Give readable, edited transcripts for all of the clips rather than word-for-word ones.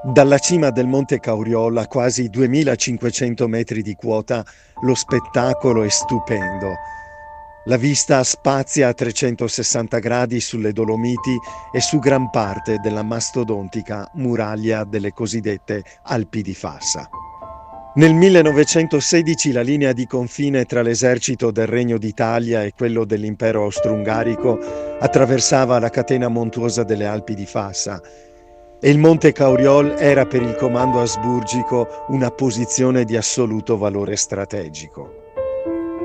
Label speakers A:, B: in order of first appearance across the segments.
A: Dalla cima del Monte Cauriol a quasi 2500 metri di quota, lo spettacolo è stupendo. La vista spazia a 360 gradi sulle Dolomiti e su gran parte della mastodontica muraglia delle cosiddette Alpi di Fassa. Nel 1916 la linea di confine tra l'esercito del Regno d'Italia e quello dell'Impero Austro-Ungarico attraversava la catena montuosa delle Alpi di Fassa e il Monte Cauriol era per il comando asburgico una posizione di assoluto valore strategico.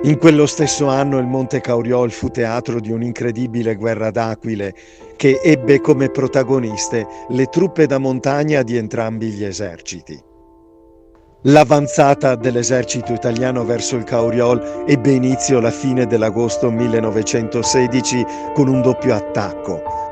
A: In quello stesso anno il Monte Cauriol fu teatro di un'incredibile guerra d'aquile che ebbe come protagoniste le truppe da montagna di entrambi gli eserciti. L'avanzata dell'esercito italiano verso il Cauriol ebbe inizio alla fine dell'agosto 1916 con un doppio attacco.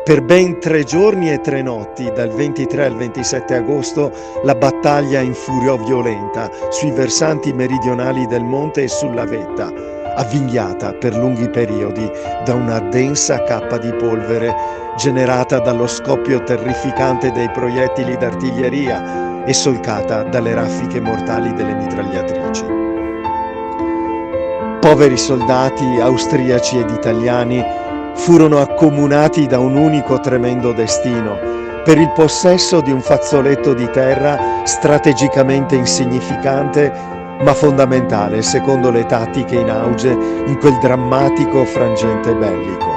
A: Per ben 3 giorni e 3 notti, dal 23 al 27 agosto, la battaglia infuriò violenta sui versanti meridionali del monte e sulla vetta, avvinghiata per lunghi periodi da una densa cappa di polvere generata dallo scoppio terrificante dei proiettili d'artiglieria e solcata dalle raffiche mortali delle mitragliatrici. Poveri soldati austriaci ed italiani furono accomunati da un unico tremendo destino, per il possesso di un fazzoletto di terra strategicamente insignificante, ma fondamentale secondo le tattiche in auge in quel drammatico frangente bellico.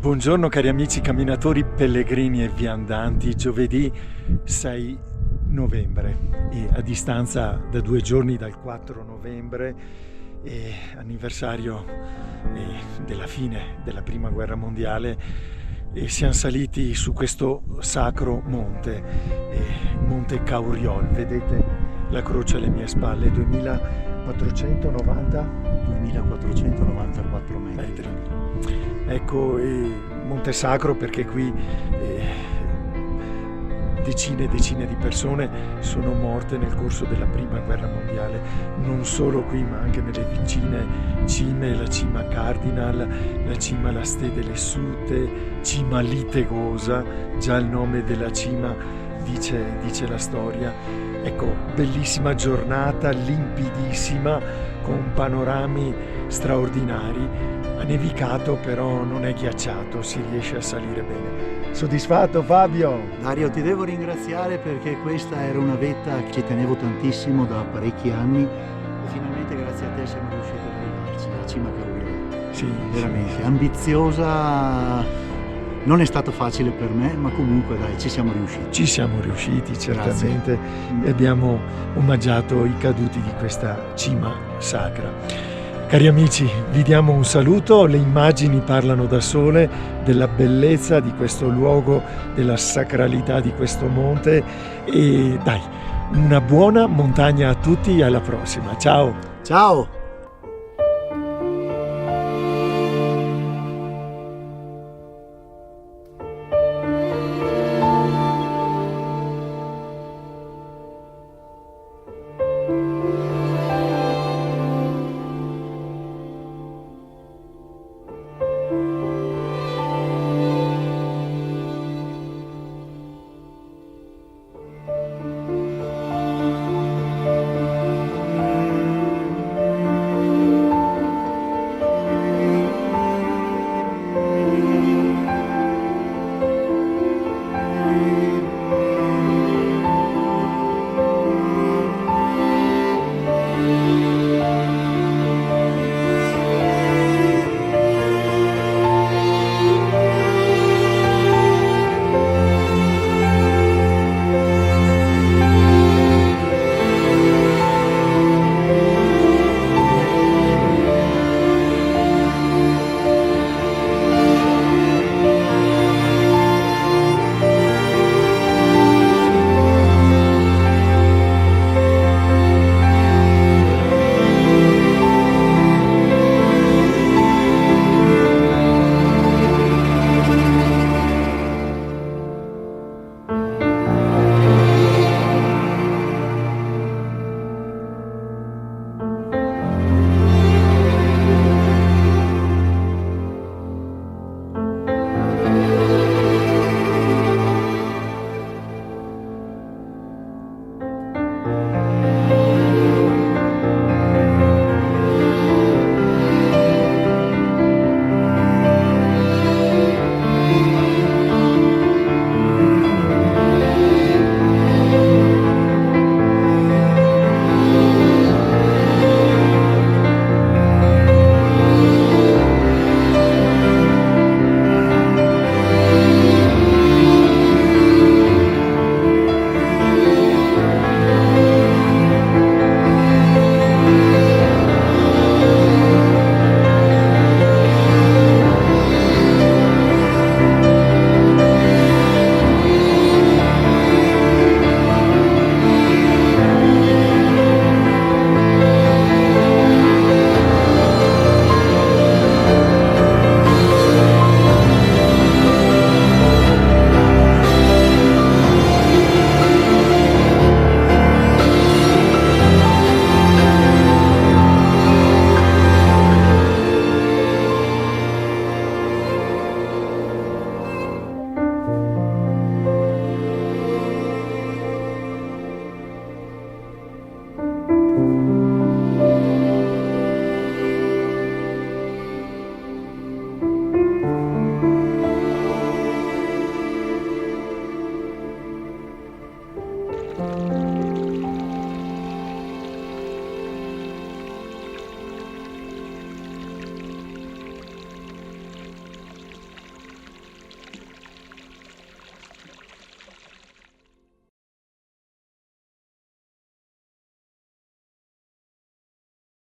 A: Buongiorno cari amici camminatori, pellegrini e viandanti, giovedì 6 novembre e a distanza da 2 giorni dal 4 novembre, anniversario della fine della Prima Guerra Mondiale, siamo saliti su questo sacro monte, Monte Cauriol. Vedete la croce alle mie spalle, 2494 metri. Ecco, Monte Sacro perché qui decine e decine di persone sono morte nel corso della Prima Guerra Mondiale, non solo qui ma anche nelle vicine cime, la cima Cardinal, la cima La Stede Lessute, cima Litegosa, già il nome della cima dice la storia. Ecco, bellissima giornata, limpidissima, con panorami straordinari. Ha nevicato, però non è ghiacciato, si riesce a salire bene. Soddisfatto, Fabio?
B: Dario, ti devo ringraziare perché questa era una vetta che ci tenevo tantissimo da parecchi anni e finalmente grazie a te siamo riusciti ad arrivarci alla cima Cauriol.
A: Sì,
B: veramente
A: sì.
B: Ambiziosa, non è stato facile per me, ma comunque dai, ci siamo riusciti.
A: Ci siamo riusciti, certamente, e abbiamo omaggiato i caduti di questa cima sacra. Cari amici, vi diamo un saluto, le immagini parlano da sole della bellezza di questo luogo, della sacralità di questo monte e dai, una buona montagna a tutti e alla prossima. Ciao!
B: Ciao!